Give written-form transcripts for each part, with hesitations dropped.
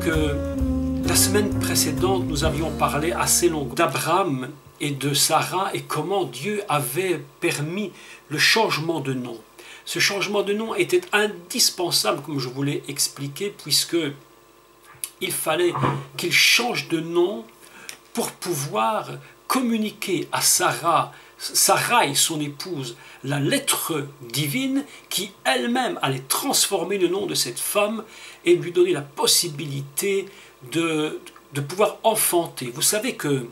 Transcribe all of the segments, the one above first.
que la semaine précédente, nous avions parlé assez longuement d'Abraham et de Sarah et comment Dieu avait permis le changement de nom. Ce changement de nom était indispensable, comme je vous l'ai expliqué, puisque il fallait qu'il change de nom pour pouvoir communiquer à Sarah et son épouse la lettre divine qui elle-même allait transformer le nom de cette femme et lui donner la possibilité de pouvoir enfanter. Vous savez que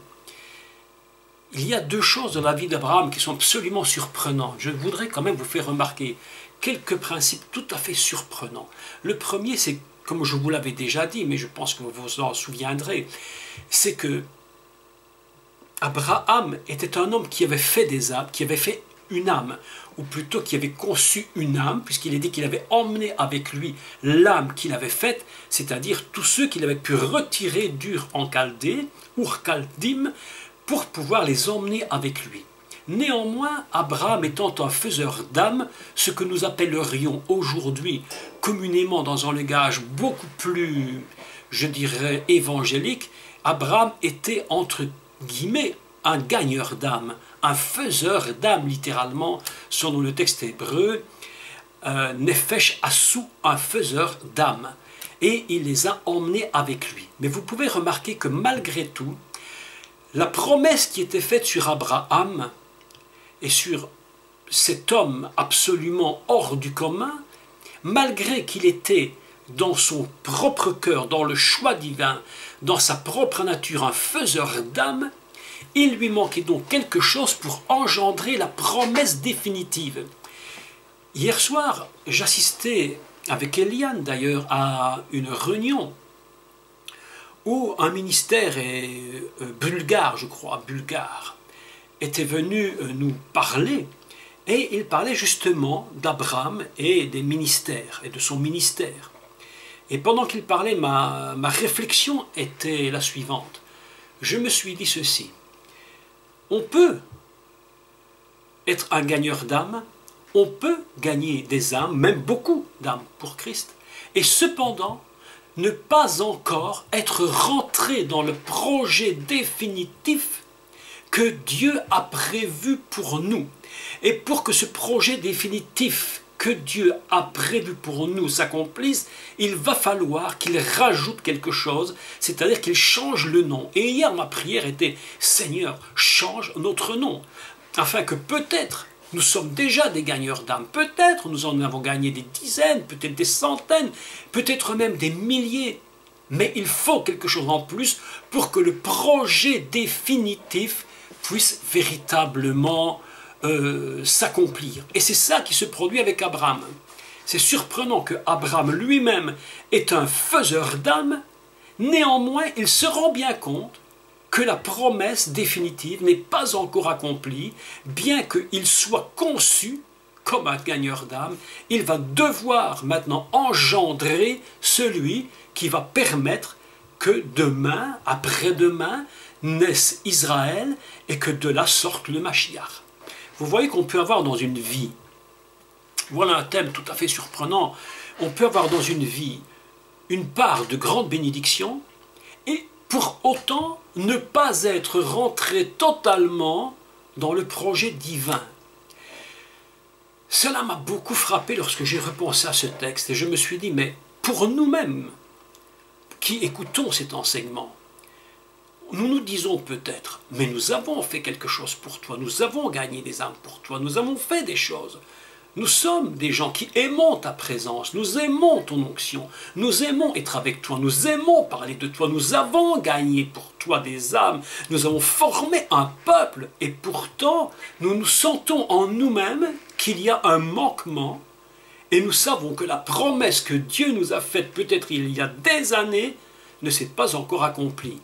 il y a deux choses dans la vie d'Abraham qui sont absolument surprenantes. Je voudrais quand même vous faire remarquer quelques principes tout à fait surprenants. Le premier, c'est, comme je vous l'avais déjà dit, mais je pense que vous vous en souviendrez, c'est que Abraham était un homme qui avait fait des âmes, qui avait fait une âme, ou plutôt qui avait conçu une âme, puisqu'il est dit qu'il avait emmené avec lui l'âme qu'il avait faite, c'est-à-dire tous ceux qu'il avait pu retirer d'Ur en Chaldée, Ur-Chaldim, pour pouvoir les emmener avec lui. Néanmoins, Abraham étant un faiseur d'âmes, ce que nous appellerions aujourd'hui communément dans un langage beaucoup plus, je dirais, évangélique, Abraham était entre guillemets un gagneur d'âmes, un faiseur d'âmes littéralement, selon le texte hébreu, Nefesh Assou, un faiseur d'âmes. Et il les a emmenés avec lui. Mais vous pouvez remarquer que malgré tout, la promesse qui était faite sur Abraham et sur cet homme absolument hors du commun, malgré qu'il était dans son propre cœur, dans le choix divin, dans sa propre nature, un faiseur d'âme, il lui manquait donc quelque chose pour engendrer la promesse définitive. Hier soir, j'assistais avec Eliane d'ailleurs à une réunion où un ministère bulgare, je crois, était venu nous parler, et il parlait justement d'Abraham et des ministères, et de son ministère. Et pendant qu'il parlait, ma réflexion était la suivante. Je me suis dit ceci. On peut être un gagneur d'âmes, on peut gagner des âmes, même beaucoup d'âmes pour Christ, et cependant ne pas encore être rentré dans le projet définitif que Dieu a prévu pour nous. Et pour que ce projet définitif que Dieu a prévu pour nous s'accomplisse, il va falloir qu'il rajoute quelque chose, c'est-à-dire qu'il change le nom. Et hier, ma prière était « Seigneur, change notre nom », afin que peut-être nous sommes déjà des gagneurs d'âmes, peut-être nous en avons gagné des dizaines, peut-être des centaines, peut-être même des milliers, mais il faut quelque chose en plus pour que le projet définitif puisse véritablement s'accomplir. Et c'est ça qui se produit avec Abraham. C'est surprenant que Abraham lui-même est un faiseur d'âmes, néanmoins il se rend bien compte que la promesse définitive n'est pas encore accomplie, bien qu'il soit conçu comme un gagneur d'âme, il va devoir maintenant engendrer celui qui va permettre que demain, après-demain, naisse Israël et que de là sorte le Mashiach. Vous voyez qu'on peut avoir dans une vie, voilà un thème tout à fait surprenant, on peut avoir dans une vie une part de grande bénédiction et pour autant ne pas être rentré totalement dans le projet divin. Cela m'a beaucoup frappé lorsque j'ai repensé à ce texte et je me suis dit, mais pour nous-mêmes qui écoutons cet enseignement, nous nous disons peut-être, mais nous avons fait quelque chose pour toi, nous avons gagné des âmes pour toi, nous avons fait des choses. Nous sommes des gens qui aimons ta présence, nous aimons ton onction, nous aimons être avec toi, nous aimons parler de toi, nous avons gagné pour toi des âmes, nous avons formé un peuple et pourtant nous nous sentons en nous-mêmes qu'il y a un manquement et nous savons que la promesse que Dieu nous a faite peut-être il y a des années ne s'est pas encore accomplie.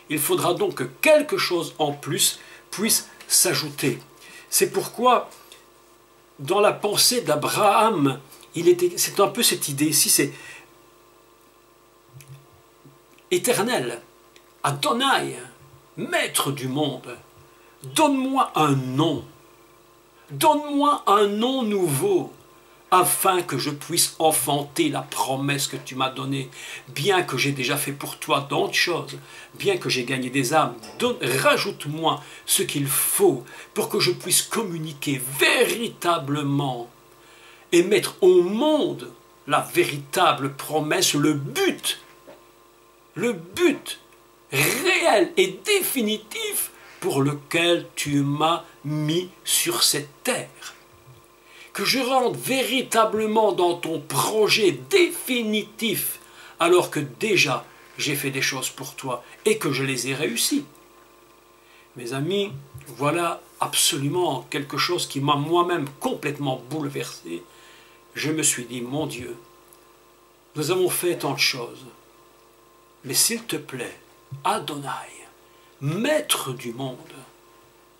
Il faudra donc que quelque chose en plus puisse s'ajouter. C'est pourquoi dans la pensée d'Abraham, c'est un peu cette idée ici, c'est éternel, Adonai, maître du monde, donne-moi un nom nouveau, afin que je puisse enfanter la promesse que tu m'as donnée, bien que j'ai déjà fait pour toi d'autres choses, bien que j'ai gagné des âmes, rajoute-moi ce qu'il faut pour que je puisse communiquer véritablement et mettre au monde la véritable promesse, le but réel et définitif pour lequel tu m'as mis sur cette terre. Que je rentre véritablement dans ton projet définitif, alors que déjà j'ai fait des choses pour toi et que je les ai réussies. Mes amis, voilà absolument quelque chose qui m'a moi-même complètement bouleversé. Je me suis dit, mon Dieu, nous avons fait tant de choses, mais s'il te plaît, Adonai, Maître du monde,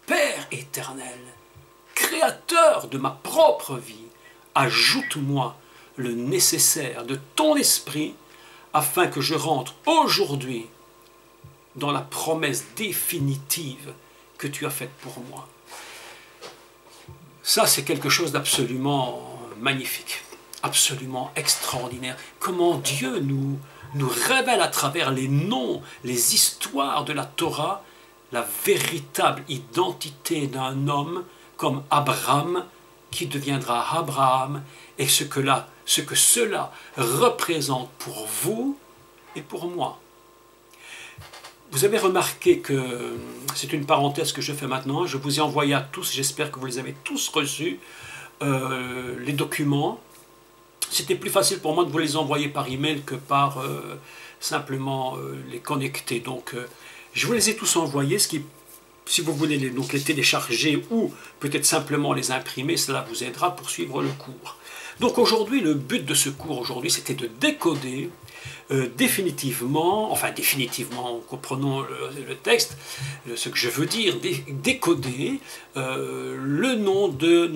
Père éternel, Créateur de ma propre vie, ajoute-moi le nécessaire de ton esprit afin que je rentre aujourd'hui dans la promesse définitive que tu as faite pour moi. Ça, c'est quelque chose d'absolument magnifique, absolument extraordinaire. Comment Dieu nous révèle à travers les noms, les histoires de la Torah, la véritable identité d'un homme comme Abraham, qui deviendra Abraham, et ce que cela représente pour vous et pour moi. Vous avez remarqué que, c'est une parenthèse que je fais maintenant, je vous ai envoyé à tous, j'espère que vous les avez tous reçus, les documents. C'était plus facile pour moi de vous les envoyer par email que par simplement les connecter. Donc, je vous les ai tous envoyés, ce qui, si vous voulez les télécharger ou peut-être simplement les imprimer, cela vous aidera pour suivre le cours. Donc aujourd'hui, le but de ce cours aujourd'hui, c'était de décoder définitivement, comprenons le texte, ce que je veux dire, décoder le nom de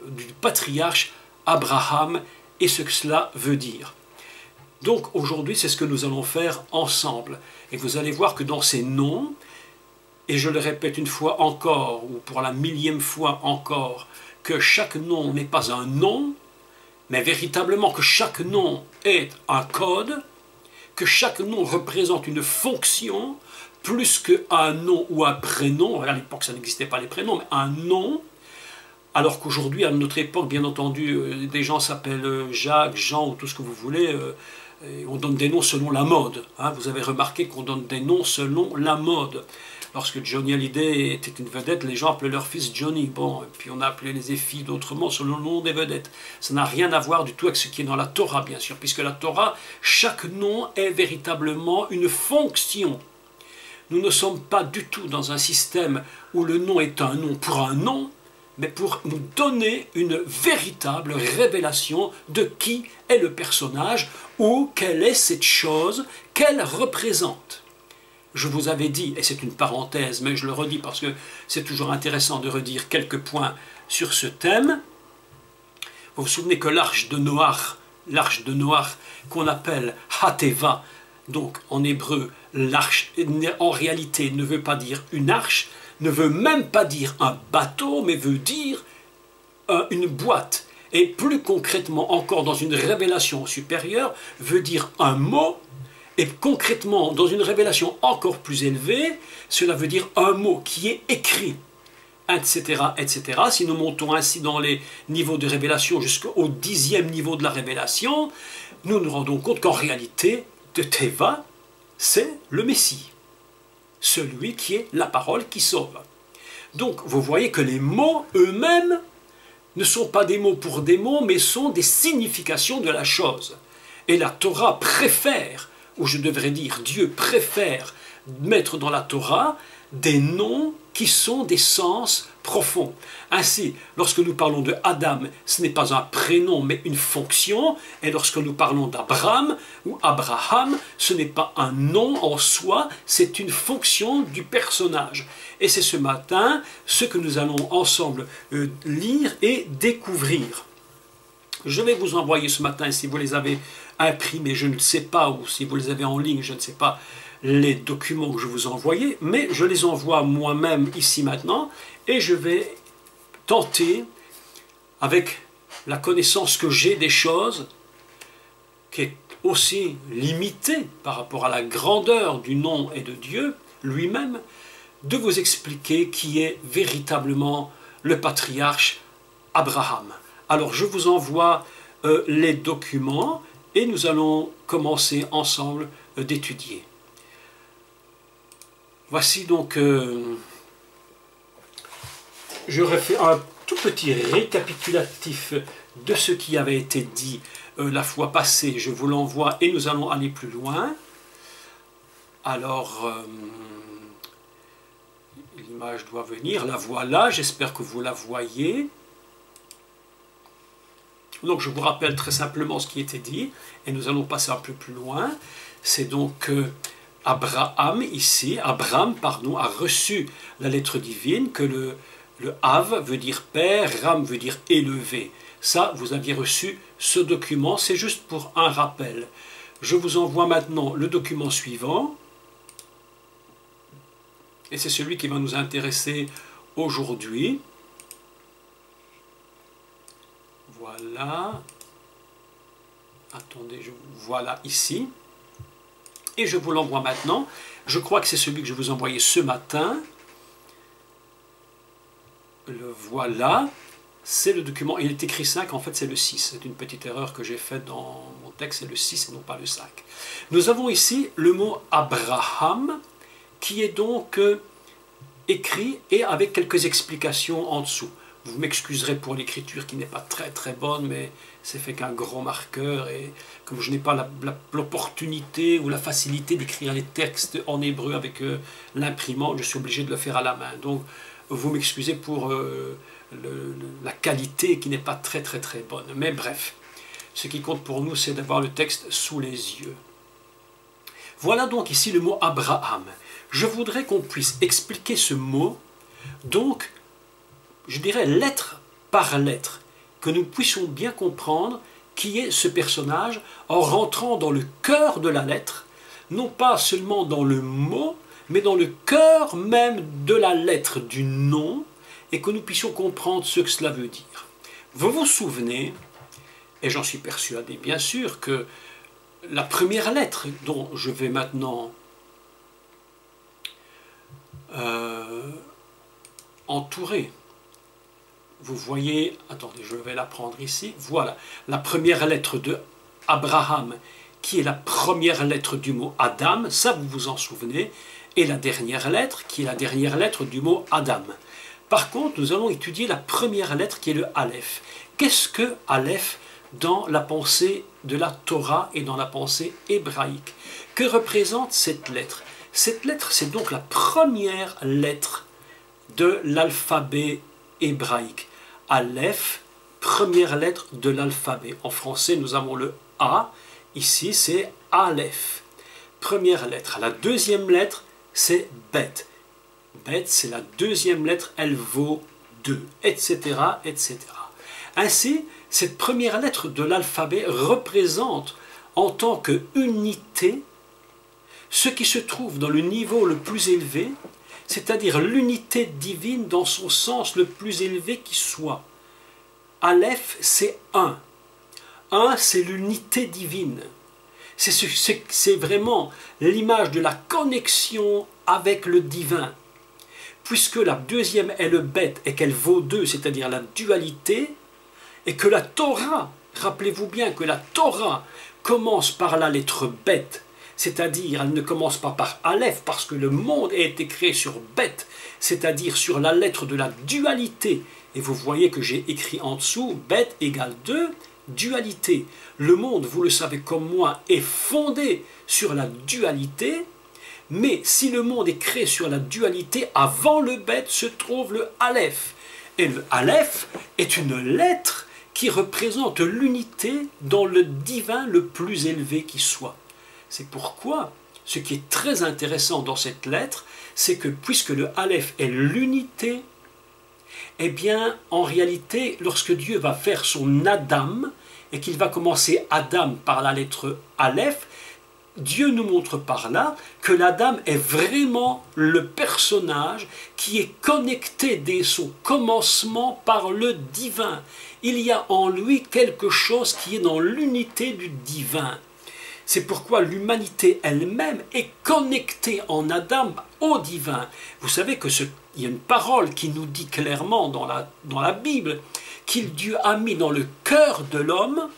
du patriarche Abraham et ce que cela veut dire. Donc aujourd'hui, c'est ce que nous allons faire ensemble. Et vous allez voir que dans ces noms, et je le répète une fois encore, ou pour la millième fois encore, que chaque nom n'est pas un nom, mais véritablement que chaque nom est un code, que chaque nom représente une fonction, plus qu'un nom ou un prénom. À l'époque, ça n'existait pas les prénoms, mais un nom. Alors qu'aujourd'hui, à notre époque, bien entendu, des gens s'appellent Jacques, Jean ou tout ce que vous voulez. On donne des noms selon la mode. Hein. Vous avez remarqué qu'on donne des noms selon la mode. Lorsque Johnny Hallyday était une vedette, les gens appelaient leur fils Johnny. Bon, et puis on a appelé les filles autrement selon le nom des vedettes. Ça n'a rien à voir du tout avec ce qui est dans la Torah, bien sûr, puisque la Torah, chaque nom est véritablement une fonction. Nous ne sommes pas du tout dans un système où le nom est un nom pour un nom, mais pour nous donner une véritable révélation de qui est le personnage ou quelle est cette chose qu'elle représente. Je vous avais dit, et c'est une parenthèse, mais je le redis parce que c'est toujours intéressant de redire quelques points sur ce thème. Vous vous souvenez que l'arche de Noach qu'on appelle Hateva, donc en hébreu, l'arche en réalité ne veut pas dire une arche, ne veut même pas dire un bateau, mais veut dire une boîte. Et plus concrètement, encore dans une révélation supérieure, veut dire un mot. Et concrètement, dans une révélation encore plus élevée, cela veut dire un mot qui est écrit, etc., etc. Si nous montons ainsi dans les niveaux de révélation jusqu'au 10e niveau de la révélation, nous nous rendons compte qu'en réalité, de Teva, c'est le Messie, celui qui est la parole qui sauve. Donc, vous voyez que les mots eux-mêmes ne sont pas des mots pour des mots, mais sont des significations de la chose. Et la Torah préfère, ou je devrais dire Dieu préfère mettre dans la Torah des noms qui sont des sens profonds. Ainsi, lorsque nous parlons de Adam, ce n'est pas un prénom mais une fonction, et lorsque nous parlons d'Abraham ou Abraham, ce n'est pas un nom en soi, c'est une fonction du personnage. Et c'est ce matin ce que nous allons ensemble lire et découvrir. Je vais vous envoyer ce matin, si vous les avez imprimés, je ne sais pas, ou si vous les avez en ligne, je ne sais pas, les documents que je vous ai envoyés, mais je les envoie moi-même ici maintenant, et je vais tenter, avec la connaissance que j'ai des choses, qui est aussi limitée par rapport à la grandeur du nom et de Dieu lui-même, de vous expliquer qui est véritablement le patriarche Abraham. Alors je vous envoie les documents et nous allons commencer ensemble d'étudier. Voici donc, je refais un tout petit récapitulatif de ce qui avait été dit la fois passée. Je vous l'envoie et nous allons aller plus loin. Alors, l'image doit venir, la voilà, j'espère que vous la voyez. Donc je vous rappelle très simplement ce qui était dit, et nous allons passer un peu plus loin. C'est donc Abraham pardon, a reçu la lettre divine, que le Av veut dire père, Ram veut dire élevé. Ça, vous aviez reçu ce document, c'est juste pour un rappel. Je vous envoie maintenant le document suivant, et c'est celui qui va nous intéresser aujourd'hui. Voilà. Attendez, voilà ici. Et je vous l'envoie maintenant. Je crois que c'est celui que je vous envoyais ce matin. Le voilà. C'est le document. Il est écrit 5, en fait c'est le 6. C'est une petite erreur que j'ai faite dans mon texte, c'est le 6 et non pas le 5. Nous avons ici le mot Abraham, qui est donc écrit et avec quelques explications en dessous. Vous m'excuserez pour l'écriture qui n'est pas très très bonne, mais c'est fait qu'un gros marqueur, et comme je n'ai pas l'opportunité ou la facilité d'écrire les textes en hébreu avec l'imprimante, je suis obligé de le faire à la main. Donc vous m'excusez pour la qualité qui n'est pas très très très bonne. Mais bref, ce qui compte pour nous, c'est d'avoir le texte sous les yeux. Voilà donc ici le mot Abraham. Je voudrais qu'on puisse expliquer ce mot, donc je dirais lettre par lettre, que nous puissions bien comprendre qui est ce personnage en rentrant dans le cœur de la lettre, non pas seulement dans le mot, mais dans le cœur même de la lettre du nom, et que nous puissions comprendre ce que cela veut dire. Vous vous souvenez, et j'en suis persuadé bien sûr, que la première lettre dont je vais maintenant entourer, vous voyez, attendez, je vais la prendre ici, voilà, la première lettre de Abraham, qui est la première lettre du mot Adam, ça vous vous en souvenez, et la dernière lettre, qui est la dernière lettre du mot Adam. Par contre, nous allons étudier la première lettre, qui est le Aleph. Qu'est-ce que Aleph dans la pensée de la Torah et dans la pensée hébraïque? Que représente cette lettre? Cette lettre, c'est donc la première lettre de l'alphabet hébraïque. Aleph, première lettre de l'alphabet. En français, nous avons le A. Ici, c'est Aleph. Première lettre. La deuxième lettre, c'est Bet. Bet, c'est la deuxième lettre, elle vaut 2, etc., etc. Ainsi, cette première lettre de l'alphabet représente en tant qu'unité ce qui se trouve dans le niveau le plus élevé, c'est-à-dire l'unité divine dans son sens le plus élevé qui soit. Aleph, c'est 1. 1, c'est l'unité divine. C'est vraiment l'image de la connexion avec le divin. Puisque la deuxième est le Bet et qu'elle vaut 2, c'est-à-dire la dualité, et que la Torah, rappelez-vous bien que la Torah commence par la lettre Bet, c'est-à-dire elle ne commence pas par Aleph, parce que le monde a été créé sur Bet, c'est-à-dire sur la lettre de la dualité. Et vous voyez que j'ai écrit en dessous, Bet égale 2, dualité. Le monde, vous le savez comme moi, est fondé sur la dualité, mais si le monde est créé sur la dualité, avant le Bet se trouve le Aleph. Et le Aleph est une lettre qui représente l'unité dans le divin le plus élevé qui soit. C'est pourquoi, ce qui est très intéressant dans cette lettre, c'est que puisque le Aleph est l'unité, eh bien, en réalité, lorsque Dieu va faire son Adam, et qu'il va commencer Adam par la lettre Aleph, Dieu nous montre par là que l'Adam est vraiment le personnage qui est connecté dès son commencement par le divin. Il y a en lui quelque chose qui est dans l'unité du divin. C'est pourquoi l'humanité elle-même est connectée en Adam au divin. Vous savez qu'il y a une parole qui nous dit clairement dans la Bible qu'il Dieu a mis dans le cœur de l'homme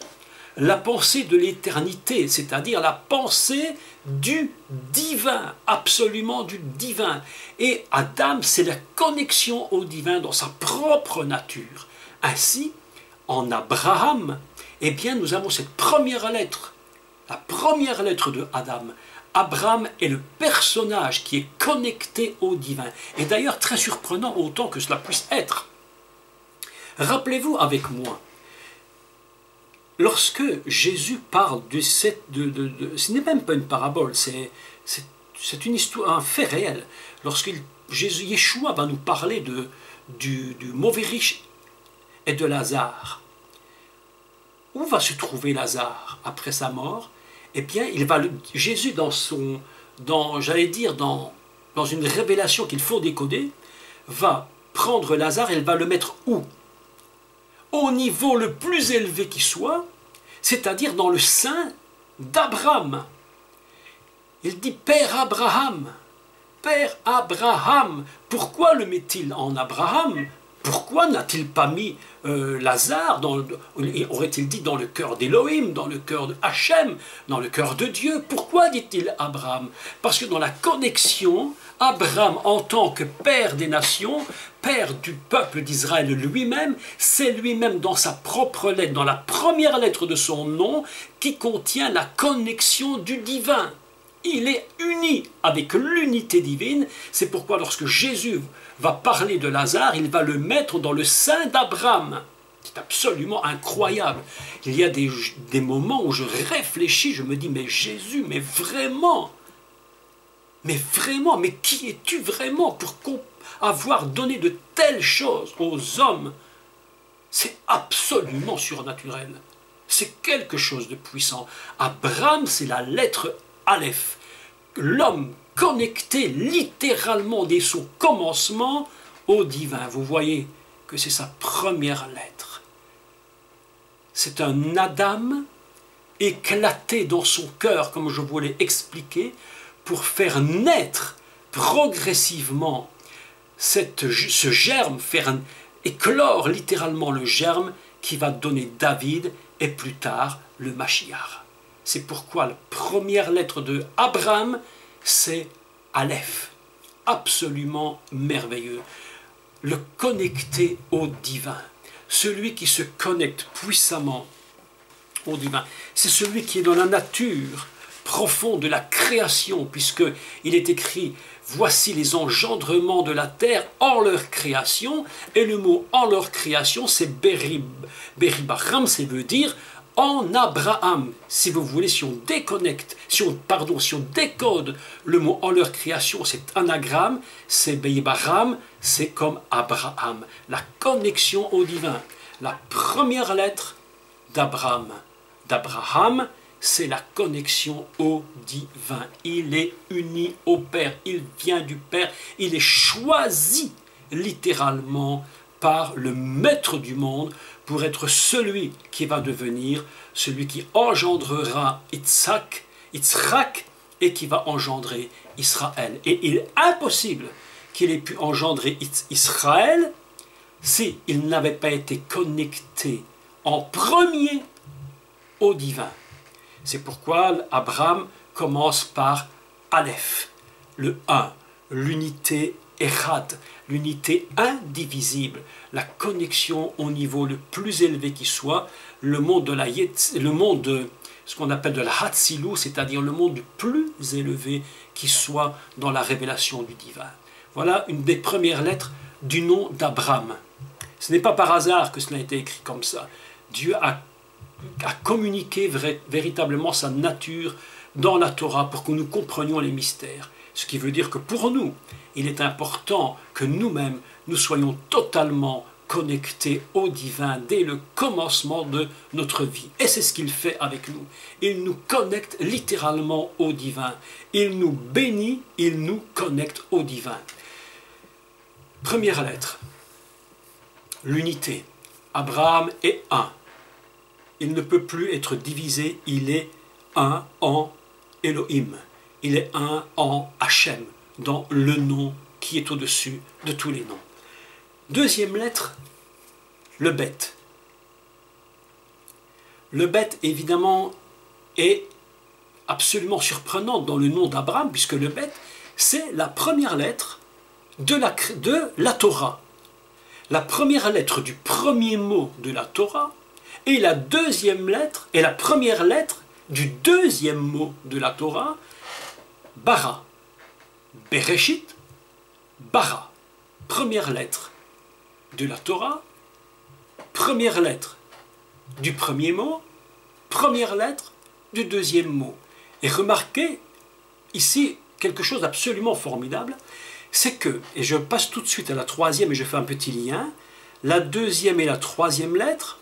la pensée de l'éternité, c'est-à-dire la pensée du divin, absolument du divin. Et Adam, c'est la connexion au divin dans sa propre nature. Ainsi, en Abraham, eh bien, nous avons cette première lettre, la première lettre de Adam. Abraham est le personnage qui est connecté au divin. Et d'ailleurs, très surprenant autant que cela puisse être. Rappelez-vous avec moi, lorsque Jésus parle de cette... ce n'est même pas une parabole, c'est une histoire, un fait réel. Lorsque Yeshua va nous parler du mauvais riche et de Lazare. Où va se trouver Lazare après sa mort? Eh bien, Jésus, j'allais dire, dans une révélation qu'il faut décoder, va prendre Lazare et il va le mettre où? Au niveau le plus élevé qui soit, c'est-à-dire dans le sein d'Abraham. Il dit « Père Abraham ». Père Abraham. Pourquoi le met-il en Abraham? Pourquoi n'a-t-il pas mis Lazare, aurait-il dit dans le cœur d'Élohim, dans le cœur de Hachem, dans le cœur de Dieu? Pourquoi dit-il Abraham? Parce que dans la connexion, Abraham en tant que père des nations, père du peuple d'Israël lui-même, c'est lui-même dans sa propre lettre, dans la première lettre de son nom, qui contient la connexion du divin. Il est uni avec l'unité divine. C'est pourquoi lorsque Jésus va parler de Lazare, il va le mettre dans le sein d'Abraham. C'est absolument incroyable. Il y a des moments où je réfléchis, je me dis, mais Jésus, mais vraiment, mais qui es-tu vraiment pour avoir donné de telles choses aux hommes? C'est absolument surnaturel. C'est quelque chose de puissant. Abraham, c'est la lettre Aleph, l'homme connecté littéralement dès son commencement au divin. Vous voyez que c'est sa première lettre. C'est un Adam éclaté dans son cœur, comme je vous l'ai expliqué, pour faire naître progressivement ce germe, faire éclore littéralement le germe qui va donner David et plus tard le Mashiach. C'est pourquoi la première lettre de Abraham, c'est Aleph. Absolument merveilleux. Le connecté au divin. Celui qui se connecte puissamment au divin. C'est celui qui est dans la nature profonde de la création, puisqu'il est écrit « Voici les engendrements de la terre en leur création ». Et le mot « en leur création », c'est Beribacham, ça veut dire en Abraham. Si vous voulez, si on décode le mot en leur création, c'est anagramme, c'est Beribacham, c'est comme Abraham. La connexion au divin. La première lettre d'Abraham, c'est la connexion au divin. Il est uni au Père, il vient du Père, il est choisi littéralement par le maître du monde pour être celui qui va devenir, celui qui engendrera Yitzhak et qui va engendrer Israël. Et il est impossible qu'il ait pu engendrer Israël s'il n'avait pas été connecté en premier au divin. C'est pourquoi Abraham commence par Aleph, le 1, l'unité Echad, l'unité indivisible, la connexion au niveau le plus élevé qui soit, le monde de ce qu'on appelle de la Hatsilou, c'est-à-dire le monde le plus élevé qui soit dans la révélation du divin. Voilà une des premières lettres du nom d'Abraham. Ce n'est pas par hasard que cela a été écrit comme ça. Dieu a communiqué véritablement sa nature dans la Torah pour que nous comprenions les mystères. Ce qui veut dire que pour nous, il est important que nous-mêmes, nous soyons totalement connectés au divin dès le commencement de notre vie. Et c'est ce qu'il fait avec nous. Il nous connecte littéralement au divin. Il nous bénit, il nous connecte au divin. Première lettre, l'unité. Abraham est un. Il ne peut plus être divisé, il est un en Elohim. Il est un en Hachem, dans le nom qui est au-dessus de tous les noms. Deuxième lettre, le Bet. Le Bet, évidemment, est absolument surprenant dans le nom d'Abraham, puisque le Bet, c'est la première lettre de la Torah. La première lettre du premier mot de la Torah et la deuxième lettre, et la première lettre du deuxième mot de la Torah, bara. Bereshit, bara. Première lettre de la Torah, première lettre du premier mot, première lettre du deuxième mot. Et remarquez ici quelque chose d'absolument formidable, c'est que, et je passe tout de suite à la troisième et je fais un petit lien, la deuxième et la troisième lettre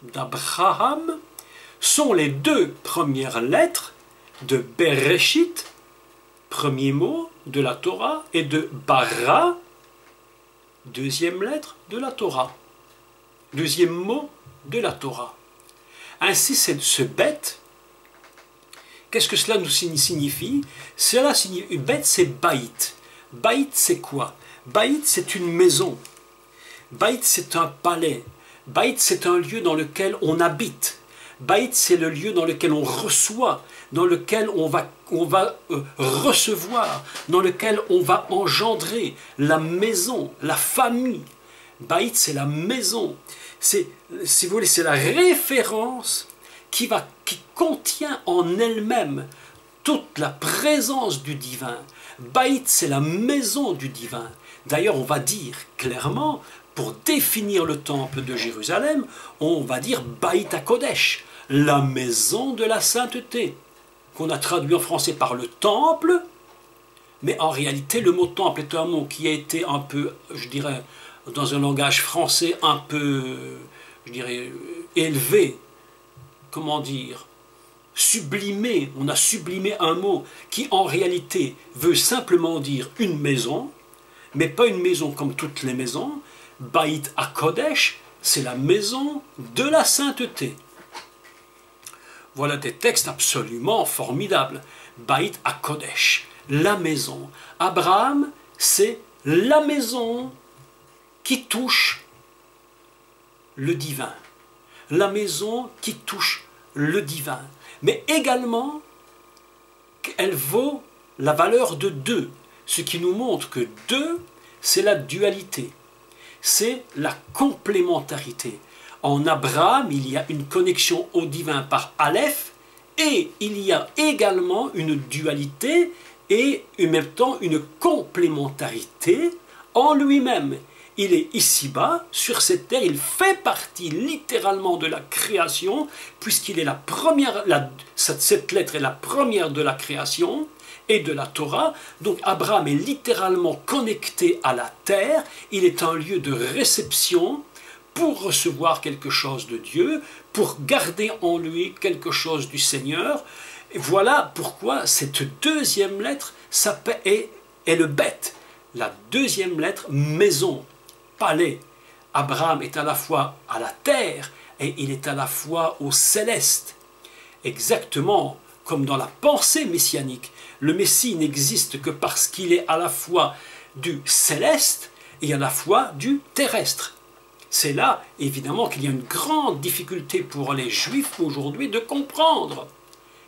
d'Abraham sont les deux premières lettres de Bereshit, premier mot de la Torah, et de Bara, deuxième lettre de la Torah, deuxième mot de la Torah. Ainsi, ce bet, qu'est-ce que cela nous signifie? Cela signifie, bet c'est baït. Baït c'est quoi? Baït c'est une maison. Baït c'est un palais. Baït c'est un lieu dans lequel on habite. Baït c'est le lieu dans lequel on reçoit, dans lequel on va recevoir, dans lequel on va engendrer la maison, la famille. Baït c'est la maison. C'est, si vous voulez, c'est la référence qui contient en elle-même toute la présence du divin. Baït, c'est la maison du divin. D'ailleurs, on va dire clairement, pour définir le temple de Jérusalem, on va dire Baït HaKodesh, la maison de la sainteté, qu'on a traduit en français par le temple, mais en réalité, le mot temple est un mot qui a été un peu, je dirais, dans un langage français un peu, je dirais, élevé, comment dire, sublimé, on a sublimé un mot qui en réalité veut simplement dire une maison, mais pas une maison comme toutes les maisons. Baït HaKodesh, c'est la maison de la sainteté. Voilà des textes absolument formidables. Baït HaKodesh, la maison. Abraham, c'est la maison qui touche le divin. La maison qui touche le divin. Mais également, elle vaut la valeur de deux. Ce qui nous montre que deux, c'est la dualité. C'est la complémentarité. En Abraham, il y a une connexion au divin par Aleph, et il y a également une dualité et en même temps une complémentarité en lui-même. Il est ici-bas, sur cette terre, il fait partie littéralement de la création, puisqu'il est la première, cette lettre est la première de la création et de la Torah. Donc Abraham est littéralement connecté à la terre, il est un lieu de réception pour recevoir quelque chose de Dieu, pour garder en lui quelque chose du Seigneur. Et voilà pourquoi cette deuxième lettre est le Bet. La deuxième lettre, maison. Palais. Abraham est à la fois à la terre et il est à la fois au céleste. Exactement comme dans la pensée messianique, le Messie n'existe que parce qu'il est à la fois du céleste et à la fois du terrestre. C'est là, évidemment, qu'il y a une grande difficulté pour les Juifs aujourd'hui de comprendre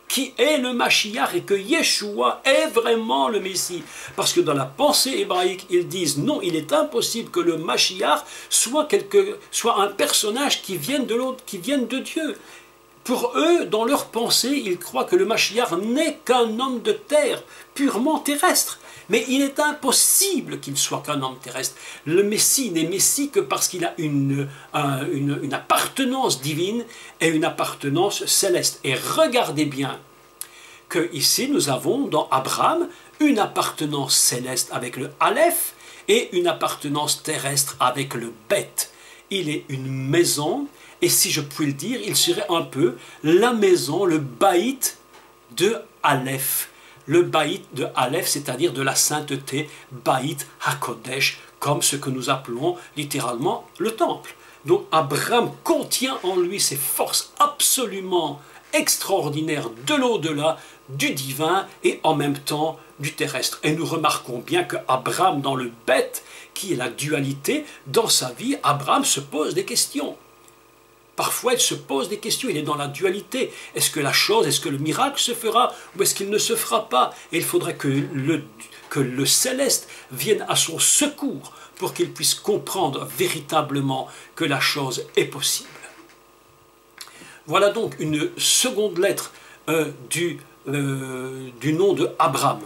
qui est le Mashiach et que Yeshua est vraiment le Messie. Parce que dans la pensée hébraïque, ils disent non, il est impossible que le Mashiach soit un personnage qui vienne de l'autre, qui vienne de Dieu. Pour eux, dans leur pensée, ils croient que le Mashiach n'est qu'un homme de terre, purement terrestre. Mais il est impossible qu'il soit qu'un homme terrestre. Le Messie n'est Messie que parce qu'il a une appartenance divine et une appartenance céleste. Et regardez bien que ici nous avons dans Abraham une appartenance céleste avec le Aleph et une appartenance terrestre avec le Bet. il est une maison, et si je puis le dire, il serait un peu la maison, le baït de Aleph. Le baït de Aleph, c'est-à-dire de la sainteté, baït HaKodesh, comme ce que nous appelons littéralement le temple. Donc Abraham contient en lui ces forces absolument extraordinaires de l'au-delà, du divin et en même temps du terrestre. Et nous remarquons bien que Abraham, dans le bête, qui est la dualité, dans sa vie, Abraham se pose des questions. Parfois, il se pose des questions, il est dans la dualité. Est-ce que la chose, est-ce que le miracle se fera ou est-ce qu'il ne se fera pas? Et il faudrait que le céleste vienne à son secours pour qu'il puisse comprendre véritablement que la chose est possible. Voilà donc une seconde lettre du nom de Abraham.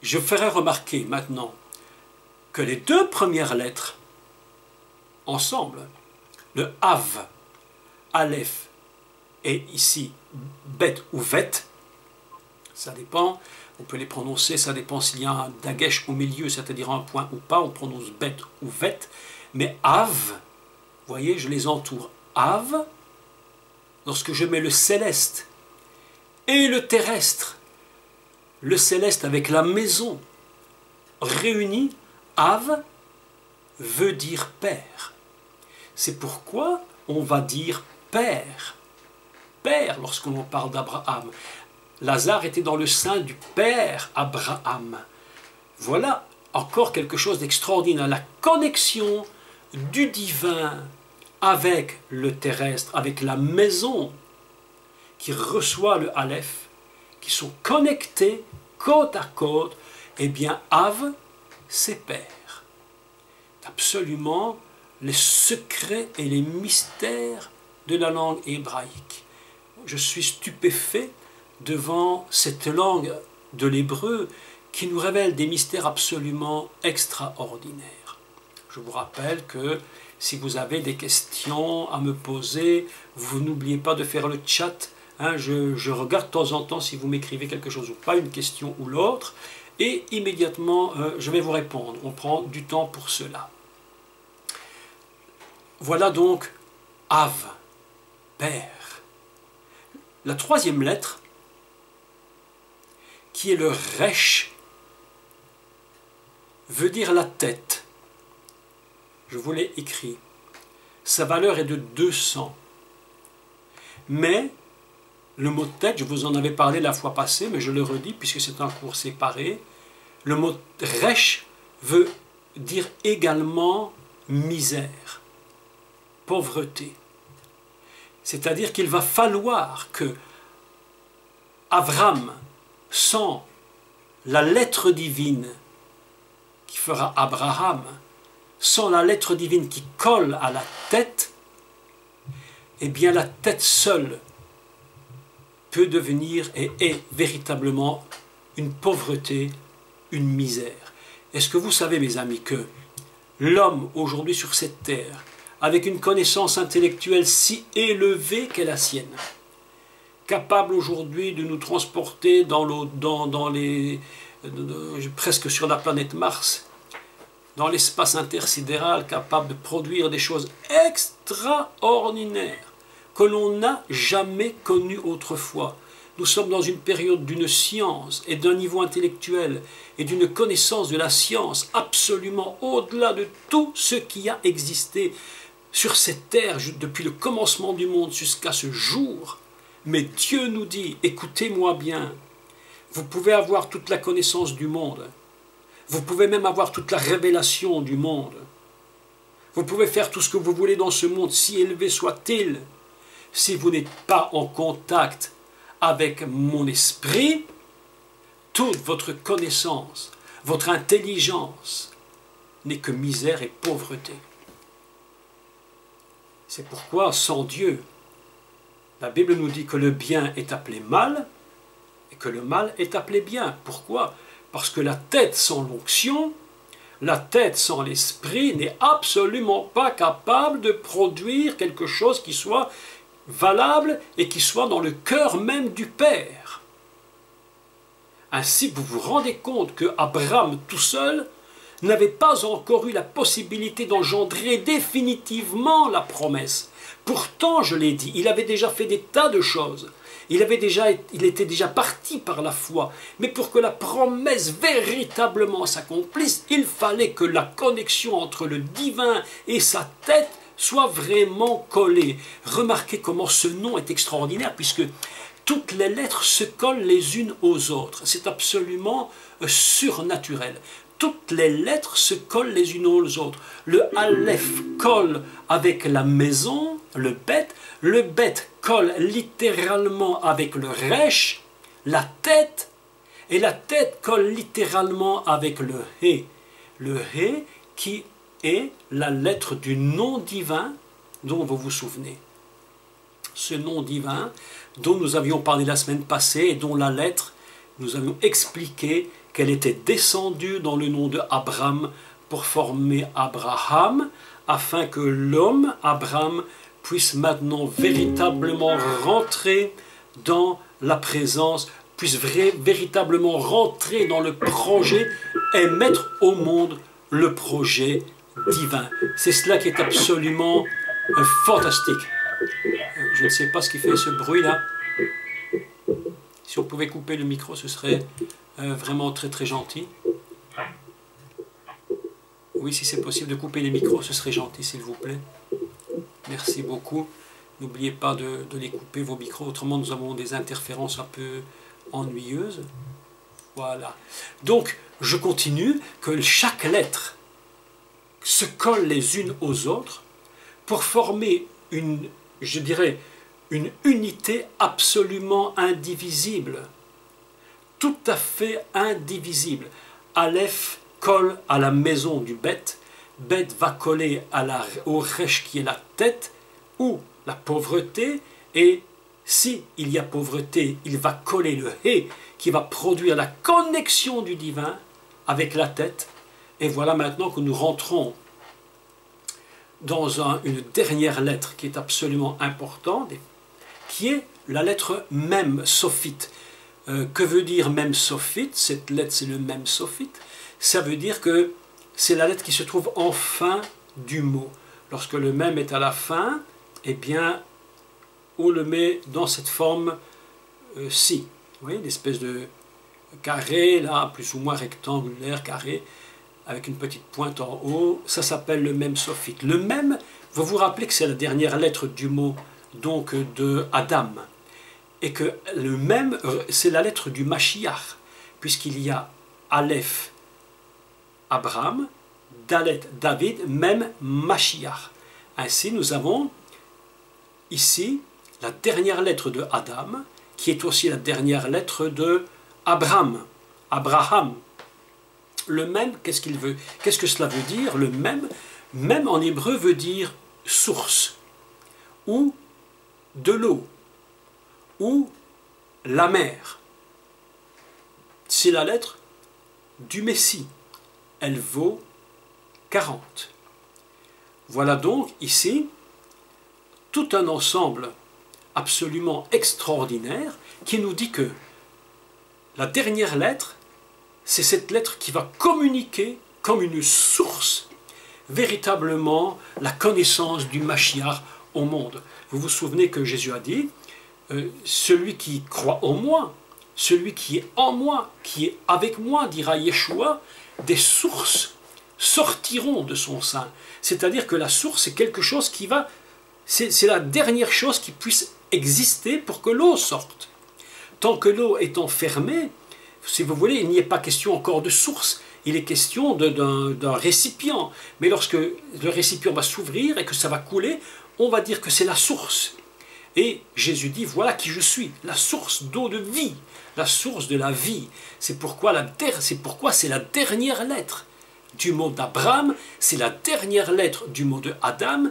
Je ferai remarquer maintenant que les deux premières lettres, ensemble, le Av, Aleph, et ici Bet ou Vet, ça dépend, on peut les prononcer, ça dépend s'il y a un dagesh au milieu, c'est-à-dire un point ou pas, on prononce Bet ou Vet, mais Av, vous voyez, je les entoure, Av, lorsque je mets le céleste et le terrestre, le céleste avec la maison, réunis, Av veut dire père. C'est pourquoi on va dire père. Père lorsqu'on parle d'Abraham. Lazare était dans le sein du père Abraham. Voilà encore quelque chose d'extraordinaire. La connexion du divin avec le terrestre, avec la maison qui reçoit le Aleph, qui sont connectés côte à côte, eh bien Av, c'est père. Absolument les secrets et les mystères de la langue hébraïque. Je suis stupéfait devant cette langue de l'hébreu qui nous révèle des mystères absolument extraordinaires. Je vous rappelle que si vous avez des questions à me poser, vous n'oubliez pas de faire le chat. Je regarde de temps en temps si vous m'écrivez quelque chose ou pas, une question ou l'autre, et immédiatement je vais vous répondre. On prend du temps pour cela. Voilà donc Av, père. La troisième lettre, qui est le Resh, veut dire la tête. Je vous l'ai écrit. Sa valeur est de 200. Mais le mot tête, je vous en avais parlé la fois passée, mais je le redis puisque c'est un cours séparé. Le mot Resh veut dire également misère, pauvreté. C'est-à-dire qu'il va falloir que Avram, sans la lettre divine qui fera Abraham, sans la lettre divine qui colle à la tête, eh bien la tête seule peut devenir et est véritablement une pauvreté, une misère. Est-ce que vous savez, mes amis, que l'homme aujourd'hui sur cette terre, avec une connaissance intellectuelle si élevée qu'est la sienne, capable aujourd'hui de nous transporter presque sur la planète Mars, dans l'espace intersidéral, capable de produire des choses extraordinaires que l'on n'a jamais connues autrefois. Nous sommes dans une période d'une science et d'un niveau intellectuel et d'une connaissance de la science absolument au-delà de tout ce qui a existé sur cette terre depuis le commencement du monde jusqu'à ce jour. Mais Dieu nous dit, écoutez-moi bien, vous pouvez avoir toute la connaissance du monde, vous pouvez même avoir toute la révélation du monde, vous pouvez faire tout ce que vous voulez dans ce monde, si élevé soit-il, si vous n'êtes pas en contact avec mon esprit, toute votre connaissance, votre intelligence n'est que misère et pauvreté. C'est pourquoi, sans Dieu, la Bible nous dit que le bien est appelé mal et que le mal est appelé bien. Pourquoi? Parce que la tête sans l'onction, la tête sans l'esprit n'est absolument pas capable de produire quelque chose qui soit valable et qui soit dans le cœur même du Père. Ainsi, vous vous rendez compte que Abraham tout seul n'avait pas encore eu la possibilité d'engendrer définitivement la promesse. Pourtant, je l'ai dit, il avait déjà fait des tas de choses. Il était déjà parti par la foi. Mais pour que la promesse véritablement s'accomplisse, il fallait que la connexion entre le divin et sa tête soit vraiment collée. Remarquez comment ce nom est extraordinaire, puisque toutes les lettres se collent les unes aux autres. C'est absolument surnaturel. Toutes les lettres se collent les unes aux autres. Le Aleph colle avec la maison, le Bet colle littéralement avec le Resh, la tête, et la tête colle littéralement avec le He. Le He qui est la lettre du nom divin dont vous vous souvenez. Ce nom divin dont nous avions parlé la semaine passée et dont la lettre, nous avions expliqué qu'elle était descendue dans le nom de Abraham pour former Abraham, afin que l'homme, Abraham, puisse maintenant véritablement rentrer dans la présence, puisse véritablement rentrer dans le projet et mettre au monde le projet divin. C'est cela qui est absolument fantastique. Je ne sais pas ce qui fait ce bruit-là. Si on pouvait couper le micro, ce serait vraiment très très gentil. Oui, si c'est possible de couper les micros, ce serait gentil, s'il vous plaît. Merci beaucoup. N'oubliez pas de les couper, vos micros, autrement nous avons des interférences un peu ennuyeuses. Voilà. Donc, je continue, que chaque lettre se colle les unes aux autres pour former une, je dirais, une unité absolument indivisible. Tout à fait indivisible. Aleph colle à la maison du Bet. Bet va coller au Resh qui est la tête ou la pauvreté. Et si il y a pauvreté, il va coller le He qui va produire la connexion du divin avec la tête. Et voilà maintenant que nous rentrons dans une dernière lettre qui est absolument importante, qui est la lettre Mem Sophite. Que veut dire Mem Sophite? Cette lettre, c'est le Mem Sophite. Ça veut dire que c'est la lettre qui se trouve en fin du mot. Lorsque le Mem est à la fin, eh bien, on le met dans cette forme ci. Vous voyez, une espèce de carré, là, plus ou moins rectangulaire, carré, avec une petite pointe en haut. Ça s'appelle le Mem Sophite. Le Mem, vous vous rappelez que c'est la dernière lettre du mot, donc de Adam. Et que le Mem, c'est la lettre du Mashiach, puisqu'il y a Aleph, Abraham, Dalet, David, Mem, Mashiach. Ainsi, nous avons ici la dernière lettre de Adam, qui est aussi la dernière lettre de Abraham. Abraham. Le Mem, qu'est-ce qu'il veut? Qu'est-ce que cela veut dire? Le Mem, Mem en hébreu veut dire source, ou de l'eau, ou la mer. C'est la lettre du Messie. Elle vaut 40. Voilà donc ici tout un ensemble absolument extraordinaire qui nous dit que la dernière lettre, c'est cette lettre qui va communiquer comme une source véritablement la connaissance du Mashiach au monde. Vous vous souvenez que Jésus a dit celui qui croit en moi, celui qui est en moi, qui est avec moi, dira Yeshua, des sources sortiront de son sein. C'est-à-dire que la source, c'est quelque chose qui va... C'est la dernière chose qui puisse exister pour que l'eau sorte. Tant que l'eau est enfermée, si vous voulez, il n'y est pas question encore de source. Il est question d'un récipient. Mais lorsque le récipient va s'ouvrir et que ça va couler, on va dire que c'est la source. Et Jésus dit, voilà qui je suis, la source d'eau de vie, la source de la vie. C'est pourquoi c'est la dernière lettre du mot d'Abraham, c'est la dernière lettre du mot de Adam,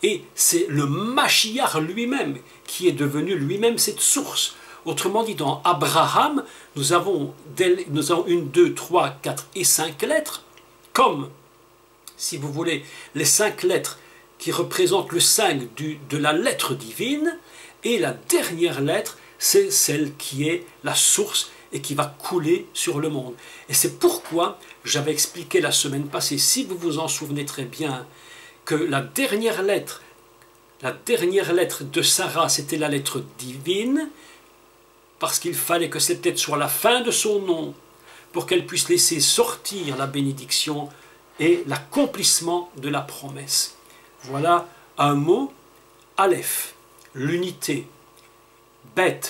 et c'est le Mashiach lui-même qui est devenu lui-même cette source. Autrement dit, dans Abraham, nous avons 1, 2, 3, 4 et 5 lettres, comme, si vous voulez, les 5 lettres qui représentent le 5 de la lettre divine, et la dernière lettre, c'est celle qui est la source et qui va couler sur le monde. Et c'est pourquoi j'avais expliqué la semaine passée, si vous vous en souvenez très bien, que la dernière lettre de Sarah, c'était la lettre divine, parce qu'il fallait que c'était sur la fin de son nom, pour qu'elle puisse laisser sortir la bénédiction et l'accomplissement de la promesse. Voilà un mot, Aleph, l'unité, Bet,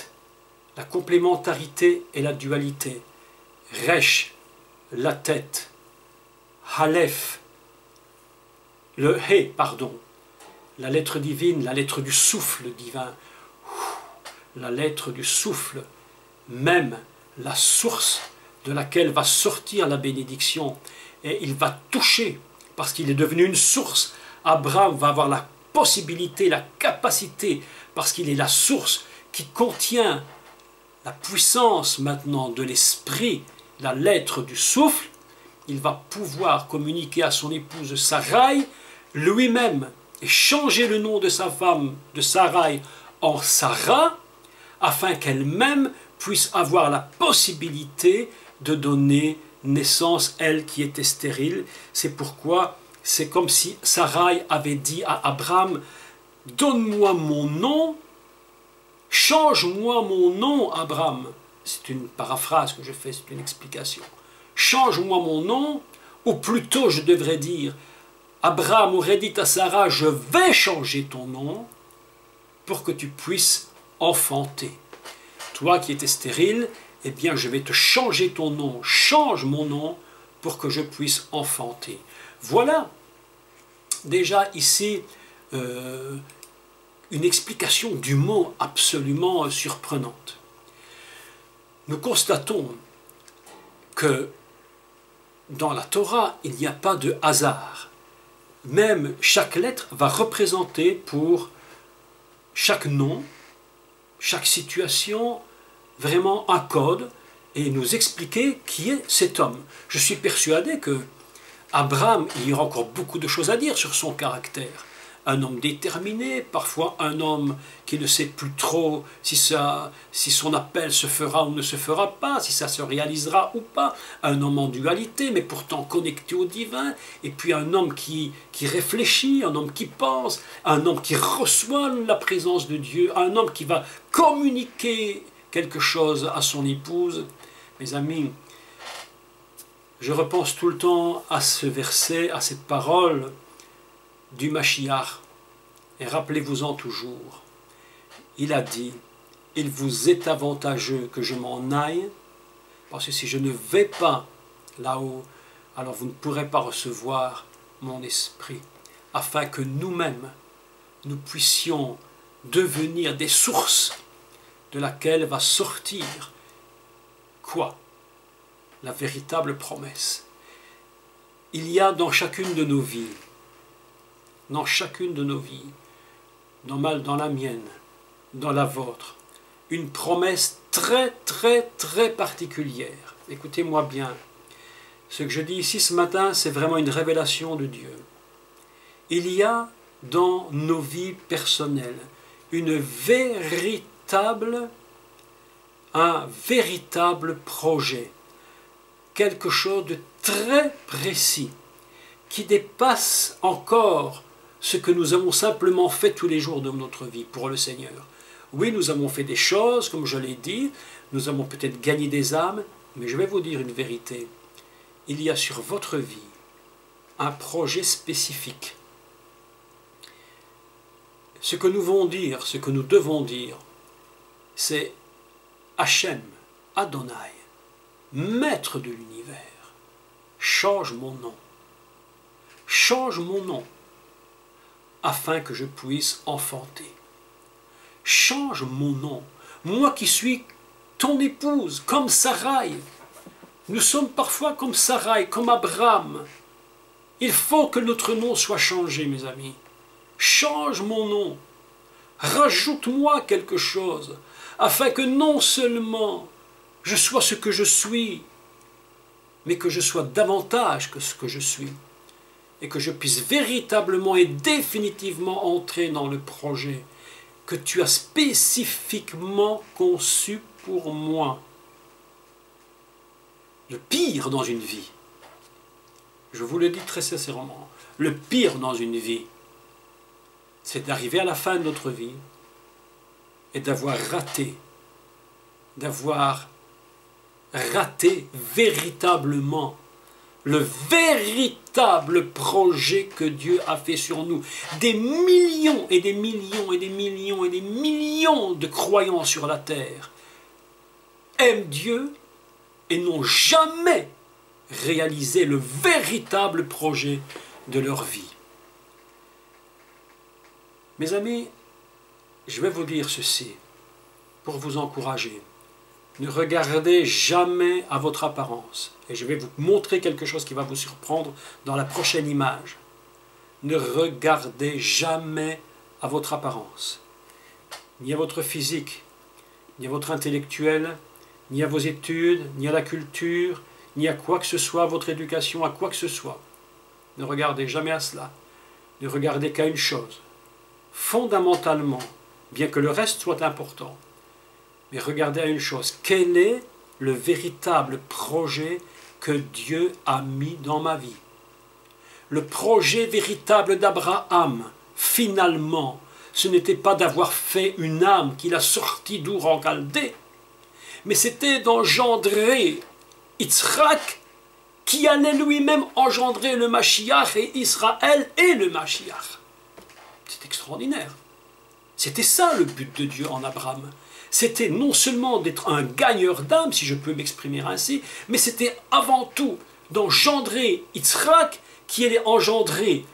la complémentarité et la dualité, Resh, la tête, Aleph, le He, pardon, la lettre divine, la lettre du souffle divin, la lettre du souffle, même la source de laquelle va sortir la bénédiction, et il va toucher, parce qu'il est devenu une source. Abraham va avoir la possibilité, la capacité, parce qu'il est la source qui contient la puissance maintenant de l'esprit, la lettre du souffle. Il va pouvoir communiquer à son épouse Sarai lui-même et changer le nom de sa femme, de Sarai, en Sarah, afin qu'elle-même puisse avoir la possibilité de donner naissance, elle qui était stérile. C'est pourquoi c'est comme si Sarai avait dit à Abraham, donne-moi mon nom, change-moi mon nom, Abraham. C'est une paraphrase que je fais, c'est une explication. Change-moi mon nom, ou plutôt je devrais dire, Abraham aurait dit à Sarah, je vais changer ton nom pour que tu puisses enfanter. Toi qui étais stérile, eh bien je vais te changer ton nom, change mon nom pour que je puisse enfanter. Voilà déjà ici une explication du mot absolument surprenante. Nous constatons que dans la Torah, il n'y a pas de hasard. Même chaque lettre va représenter pour chaque nom, chaque situation, vraiment un code et nous expliquer qui est cet homme. Je suis persuadé que Abraham, il y aura encore beaucoup de choses à dire sur son caractère. Un homme déterminé, parfois un homme qui ne sait plus trop si son appel se fera ou ne se fera pas, si ça se réalisera ou pas. Un homme en dualité, mais pourtant connecté au divin. Et puis un homme qui réfléchit, un homme qui pense, un homme qui reçoit la présence de Dieu, un homme qui va communiquer quelque chose à son épouse. Mes amis, je repense tout le temps à ce verset, à cette parole du Mashiach, et rappelez-vous-en toujours. Il a dit, il vous est avantageux que je m'en aille, parce que si je ne vais pas là-haut, alors vous ne pourrez pas recevoir mon esprit, afin que nous-mêmes, nous puissions devenir des sources de laquelle va sortir quoi? La véritable promesse. Il y a dans chacune de nos vies, dans la mienne, dans la vôtre, une promesse très particulière. Écoutez-moi bien. Ce que je dis ici ce matin, c'est vraiment une révélation de Dieu. Il y a dans nos vies personnelles un véritable projet, quelque chose de très précis, qui dépasse encore ce que nous avons simplement fait tous les jours de notre vie pour le Seigneur. Oui, nous avons fait des choses, comme je l'ai dit, nous avons peut-être gagné des âmes, mais je vais vous dire une vérité. Il y a sur votre vie un projet spécifique. Ce que nous devons dire, c'est Hachem, Adonai, Maître de l'univers, change mon nom. Change mon nom, afin que je puisse enfanter. Change mon nom, moi qui suis ton épouse, comme Sarai. Nous sommes parfois comme Sarai, comme Abraham. Il faut que notre nom soit changé, mes amis. Change mon nom. Rajoute-moi quelque chose, afin que non seulement je sois ce que je suis, mais que je sois davantage que ce que je suis. Et que je puisse véritablement et définitivement entrer dans le projet que tu as spécifiquement conçu pour moi. le pire dans une vie, je vous le dis très sincèrement, le pire dans une vie, c'est d'arriver à la fin de notre vie et d'avoir raté véritablement le véritable projet que Dieu a fait sur nous. Des millions et des millions et des millions et des millions de croyants sur la terre aiment Dieu et n'ont jamais réalisé le véritable projet de leur vie. Mes amis, je vais vous dire ceci pour vous encourager. Ne regardez jamais à votre apparence. Et je vais vous montrer quelque chose qui va vous surprendre dans la prochaine image. Ne regardez jamais à votre apparence, ni à votre physique, ni à votre intellectuel, ni à vos études, ni à la culture, ni à quoi que ce soit, à votre éducation, à quoi que ce soit. Ne regardez jamais à cela. Ne regardez qu'à une chose. Fondamentalement, bien que le reste soit important, mais regardez à une chose, quel est le véritable projet que Dieu a mis dans ma vie? Le projet véritable d'Abraham, finalement, ce n'était pas d'avoir fait une âme qu'il a sortie d'Our en Chaldée, mais c'était d'engendrer Yitzhak, qui allait lui-même engendrer le Mashiach, et Israël est le Mashiach. C'est extraordinaire. C'était ça le but de Dieu en Abraham. C'était non seulement d'être un gagneur d'âme, si je peux m'exprimer ainsi, mais c'était avant tout d'engendrer Yitzhak, qui allait engendrer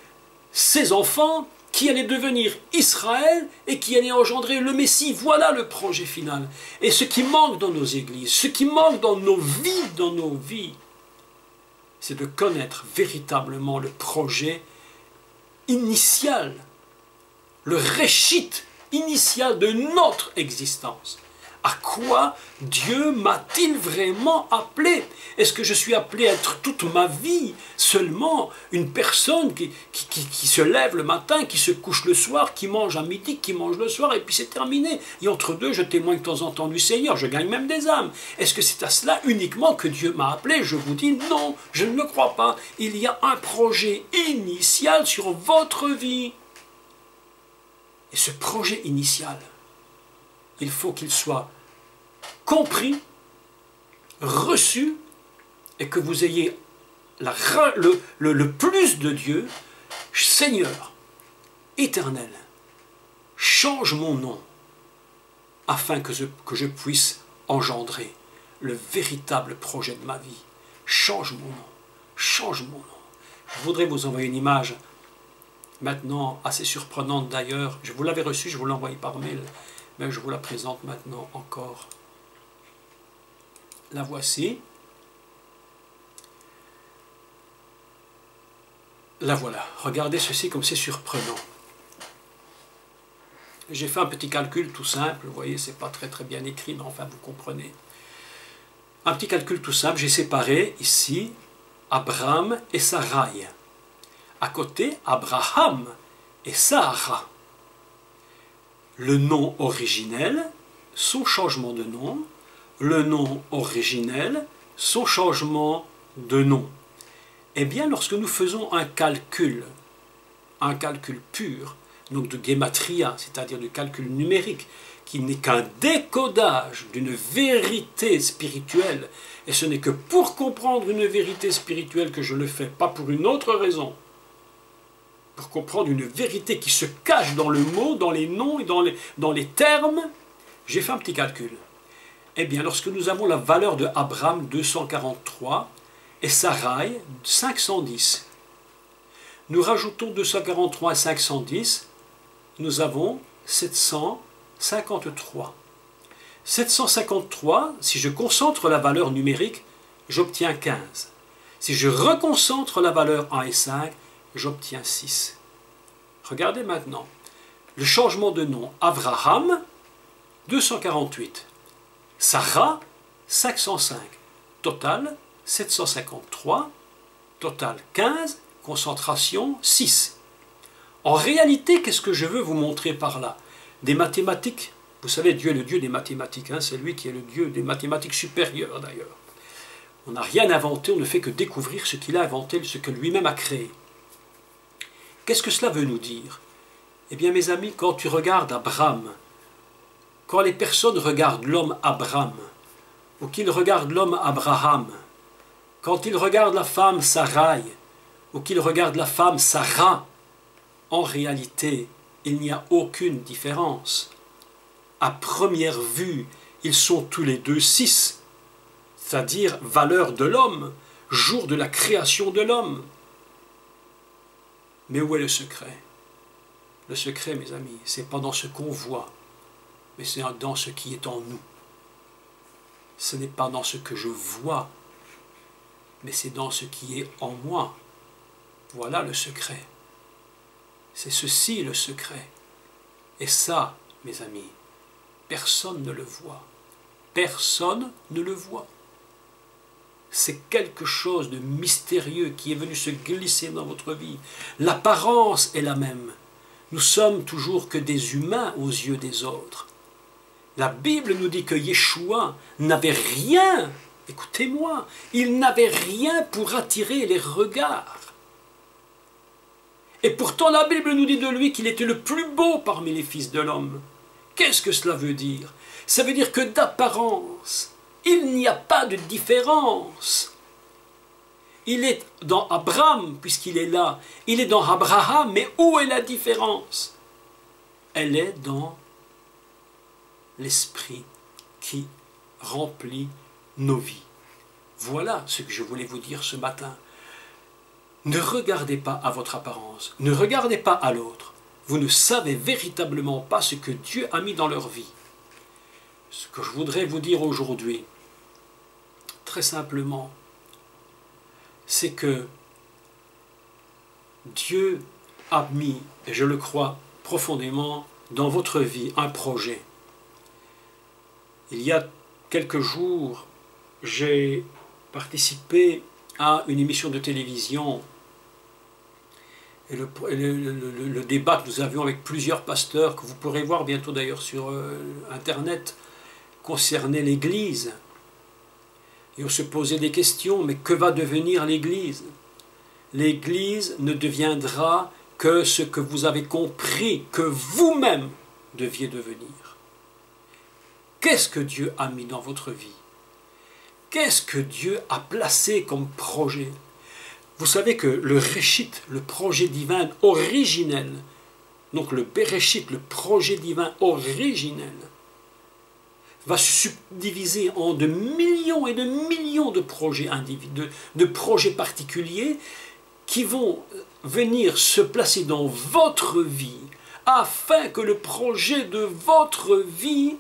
ses enfants, qui allait devenir Israël et qui allait engendrer le Messie. Voilà le projet final. Et ce qui manque dans nos églises, ce qui manque dans nos vies, c'est de connaître véritablement le projet initial, le réchit initial de notre existence. À quoi Dieu m'a-t-il vraiment appelé? Est-ce que je suis appelé à être toute ma vie seulement une personne qui se lève le matin, qui se couche le soir, qui mange à midi, qui mange le soir, et puis c'est terminé? Et entre deux, je témoigne de temps en temps du Seigneur, je gagne même des âmes. Est-ce que c'est à cela uniquement que Dieu m'a appelé? Je vous dis non, je ne le crois pas. Il y a un projet initial sur votre vie. Et ce projet initial, il faut qu'il soit compris, reçu, et que vous ayez le plus de Dieu. Seigneur, éternel, change mon nom, afin que je puisse engendrer le véritable projet de ma vie. Change mon nom, change mon nom. Je voudrais vous envoyer une image maintenant assez surprenante d'ailleurs. Je vous l'avais reçue, je vous l'ai envoyée par mail, mais je vous la présente maintenant encore. La voici. La voilà. Regardez ceci comme c'est surprenant. J'ai fait un petit calcul tout simple. Vous voyez, c'est pas très bien écrit, mais enfin vous comprenez. Un petit calcul tout simple. J'ai séparé ici Abraham et Sarai. À côté, Abraham et Sarah. Le nom originel, son changement de nom. Le nom originel, son changement de nom. Eh bien, lorsque nous faisons un calcul pur, donc de gématria, c'est-à-dire du calcul numérique, qui n'est qu'un décodage d'une vérité spirituelle, et ce n'est que pour comprendre une vérité spirituelle que je le fais, pas pour une autre raison, pour comprendre une vérité qui se cache dans le mot, dans les noms et dans les termes, j'ai fait un petit calcul. Eh bien, lorsque nous avons la valeur de Abraham 243 et Sarai 510, nous rajoutons 243 et 510, nous avons 753. 753, si je concentre la valeur numérique, j'obtiens 15. Si je reconcentre la valeur 1 et 5, j'obtiens 6. Regardez maintenant. Le changement de nom, Abraham, 248. Sarah, 505. Total, 753. Total, 15. Concentration, 6. En réalité, qu'est-ce que je veux vous montrer par là? Des mathématiques. Vous savez, Dieu est le Dieu des mathématiques. Hein, c'est lui qui est le Dieu des mathématiques supérieures, d'ailleurs. On n'a rien inventé, on ne fait que découvrir ce qu'il a inventé, ce que lui-même a créé. Qu'est-ce que cela veut nous dire? Eh bien, mes amis, quand tu regardes Abraham, quand les personnes regardent l'homme Abraham, ou qu'ils regardent l'homme Abraham, quand ils regardent la femme Sarai, ou qu'ils regardent la femme Sarah, en réalité, il n'y a aucune différence. À première vue, ils sont tous les deux 6, c'est-à-dire valeur de l'homme, jour de la création de l'homme. Mais où est le secret? Le secret, mes amis, ce n'est pas dans ce qu'on voit, mais c'est dans ce qui est en nous. Ce n'est pas dans ce que je vois, mais c'est dans ce qui est en moi. Voilà le secret. C'est ceci le secret. Et ça, mes amis, personne ne le voit. Personne ne le voit. C'est quelque chose de mystérieux qui est venu se glisser dans votre vie. L'apparence est la même. Nous sommes toujours que des humains aux yeux des autres. La Bible nous dit que Yeshua n'avait rien, écoutez-moi, il n'avait rien pour attirer les regards. Et pourtant la Bible nous dit de lui qu'il était le plus beau parmi les fils de l'homme. Qu'est-ce que cela veut dire? Ça veut dire que d'apparence, il n'y a pas de différence. Il est dans Abraham, puisqu'il est là. Il est dans Abraham, mais où est la différence? Elle est dans l'esprit qui remplit nos vies. Voilà ce que je voulais vous dire ce matin. Ne regardez pas à votre apparence, ne regardez pas à l'autre. Vous ne savez véritablement pas ce que Dieu a mis dans leur vie. Ce que je voudrais vous dire aujourd'hui, très simplement, c'est que Dieu a mis, et je le crois profondément, dans votre vie un projet. Il y a quelques jours, j'ai participé à une émission de télévision et le débat que nous avions avec plusieurs pasteurs, que vous pourrez voir bientôt d'ailleurs sur Internet, concernait l'Église. Et on se posait des questions, mais que va devenir l'Église? L'Église ne deviendra que ce que vous avez compris que vous-même deviez devenir. Qu'est-ce que Dieu a mis dans votre vie? Qu'est-ce que Dieu a placé comme projet? Vous savez que le Réchit, le projet divin originel, donc le Bereshit, le projet divin originel, va se subdiviser en de millions et de millions de projets individuels, de projets particuliers qui vont venir se placer dans votre vie afin que le projet de votre vie,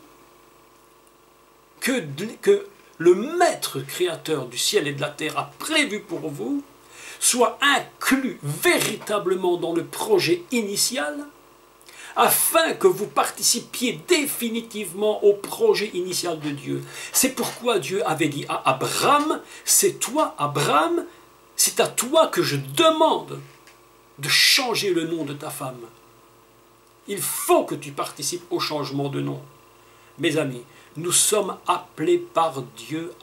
que le maître créateur du ciel et de la terre a prévu pour vous, soit inclus véritablement dans le projet initial, afin que vous participiez définitivement au projet initial de Dieu. C'est pourquoi Dieu avait dit à Abraham, c'est toi, Abraham, c'est à toi que je demande de changer le nom de ta femme. Il faut que tu participes au changement de nom. Mes amis, nous sommes appelés par Dieu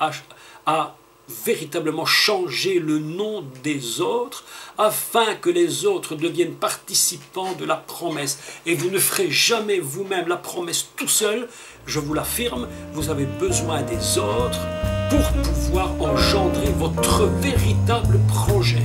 à véritablement changer le nom des autres afin que les autres deviennent participants de la promesse. Et vous ne ferez jamais vous-même la promesse tout seul, je vous l'affirme, vous avez besoin des autres pour pouvoir engendrer votre véritable projet.